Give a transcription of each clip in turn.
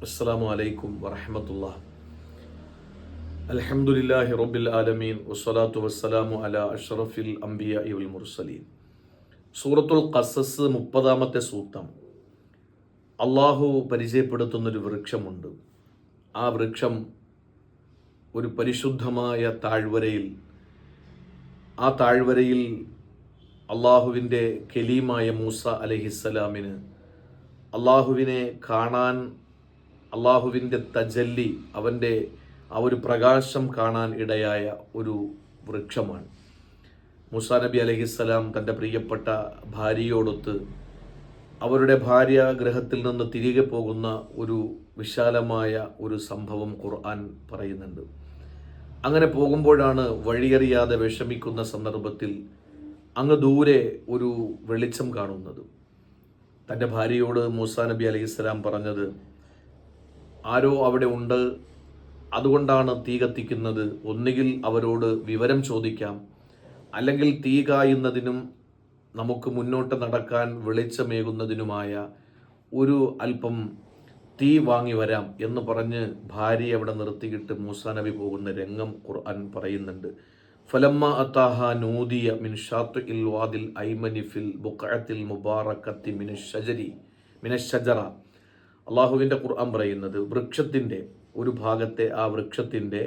അസ്സലാമു അലൈക്കും വറഹ്മത്തുള്ളാഹി. അൽഹംദുലില്ലാഹി റബ്ബിൽ ആലമീൻ വസ്സലാത്തു വസ്സലാമു അലാ അഷ്റഫിൽ അംബിയാഇ വൽ മുർസലീൻ. സൂറത്തുൽ ഖസസ് 30-ാമത്തെ സൂക്തം. അള്ളാഹു പരിചയപ്പെടുത്തുന്നൊരു വൃക്ഷമുണ്ട്. ആ വൃക്ഷം ഒരു പരിശുദ്ധമായ താഴ്വരയിൽ, ആ താഴ്വരയിൽ അള്ളാഹുവിൻ്റെ കലീമായ മൂസ അലൈഹിസ്സലാമിന് അള്ളാഹുവിനെ കാണാൻ, അള്ളാഹുവിൻ്റെ തജല്ലി, അവൻ്റെ ആ ഒരു പ്രകാശം കാണാൻ ഇടയായ ഒരു വൃക്ഷമാണ്. മൂസാ നബി അലൈഹിസ്സലാം തൻ്റെ പ്രിയപ്പെട്ട ഭാര്യയോടൊത്ത് അവരുടെ ഭാര്യാഗൃഹത്തിൽ നിന്ന് തിരികെ പോകുന്ന ഒരു വിശാലമായ ഒരു സംഭവം ഖുർആൻ പറയുന്നുണ്ട്. അങ്ങനെ പോകുമ്പോഴാണ് വഴിയറിയാതെ വിഷമിക്കുന്ന സന്ദർഭത്തിൽ അങ്ങ് ദൂരെ ഒരു വെളിച്ചം കാണുന്നത്. തൻ്റെ ഭാര്യയോട് മൂസാ നബി അലൈഹിസ്സലാം പറഞ്ഞത്, ആരോ അവിടെ ഉണ്ട്, അതുകൊണ്ടാണ് തീ കത്തിക്കുന്നത്. ഒന്നുകിൽ അവരോട് വിവരം ചോദിക്കാം, അല്ലെങ്കിൽ തീ കായുന്നതിനും നമുക്ക് മുന്നോട്ട് നടക്കാൻ വെളിച്ചമേകുന്നതിനുമായ ഒരു അല്പം തീ വാങ്ങി വരാം എന്ന് പറഞ്ഞ് ഭാര്യയെ അവിടെ നിർത്തിയിട്ട് മൂസാ നബി പോകുന്ന രംഗം ഖുർആൻ പറയുന്നുണ്ട്. ഫലമ്മ അത്താഹ നൂദിയ മിൻ ഷാത്തിഇൽ വാദിൽ ഐമനി ഫിൽ ബുഖഅത്തിൽ മുബാറകത്തി മിനശ്ശജറ. അള്ളാഹുവിൻ്റെ ഖുർആൻ പറയുന്നത്, വൃക്ഷത്തിൻ്റെ ഒരു ഭാഗത്തെ, ആ വൃക്ഷത്തിൻ്റെ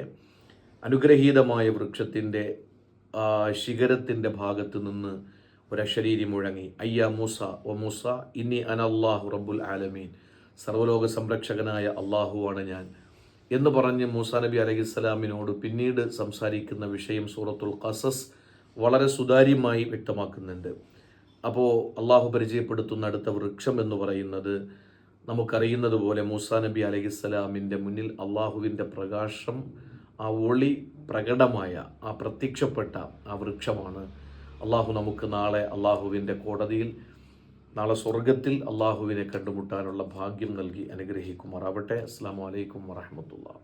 അനുഗ്രഹീതമായ വൃക്ഷത്തിൻ്റെ ശിഖരത്തിൻ്റെ ഭാഗത്ത് നിന്ന് ഒരശരീരി മുഴങ്ങി, അയ്യാ മൂസ വ മൂസ ഇന്നി അനല്ലാഹു റബ്ബുൽ ആലമീൻ, സർവ്വലോക സംരക്ഷകനായ അള്ളാഹുവാണ് ഞാൻ എന്ന് പറഞ്ഞ് മൂസാ നബി അലൈഹിസ്സലാമിനോട് പിന്നീട് സംസാരിക്കുന്ന വിഷയം സൂറത്തുൽ ഖസസ് വളരെ സുതാര്യമായി വ്യക്തമാക്കുന്നുണ്ട്. അപ്പോൾ അള്ളാഹു പരിചയപ്പെടുത്തുന്ന അടുത്ത വൃക്ഷം എന്ന് പറയുന്നത്, നമുക്കറിയുന്നത് പോലെ മൂസാ നബി അലൈഹിസ്സലാമിൻ്റെ മുന്നിൽ അള്ളാഹുവിൻ്റെ പ്രകാശം, ആ ഒളി പ്രകടമായ, ആ പ്രത്യക്ഷപ്പെട്ട ആ വൃക്ഷമാണ്. അള്ളാഹു നമുക്ക് നാളെ അള്ളാഹുവിൻ്റെ കോടതിയിൽ, നാളെ സ്വർഗത്തിൽ അള്ളാഹുവിനെ കണ്ടുമുട്ടാനുള്ള ഭാഗ്യം നൽകി അനുഗ്രഹിക്കുമാറാവട്ടെ. അസ്സലാമു അലൈക്കും വറഹ്മത്തുള്ളാഹി.